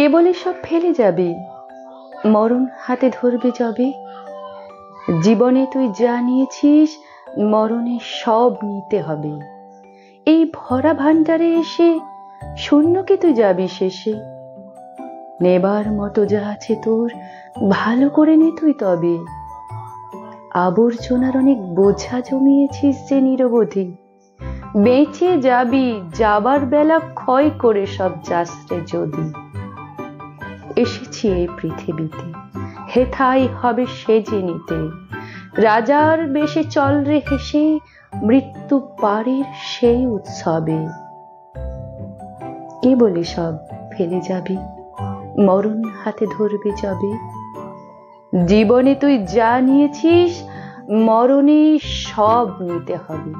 কেবলই সব ফেলে যাবি, মরণ হাতে ধরবি যবে। জীবনে তুই যা নিয়েছিস, মরণে সব নিতে হবে। এই ভরা ভাণ্ডারে এসে শূন্য কি তুই যাবি শেষে। নেবার মতো যা আছে তোর, ভালো করে নে তুই তবে। আবর্জনার অনেক বোঝা জমিয়েছিস যে নিরবধি, বেঁচে যাবি, যাবার বেলা ক্ষয় করে সব যাস্রে যদি। এসেছি এই পৃথিবীতে, হেথাই হবে সেজে নিতে। রাজার বেশে চল রে হেসে, মৃত্যু পারের সেই উৎসবে। কে বলি সব ফেলে যাবি, মরণ হাতে ধরবি যবে। জীবনে তুই যা নিয়েছিস, মরণে সব নিতে হবে।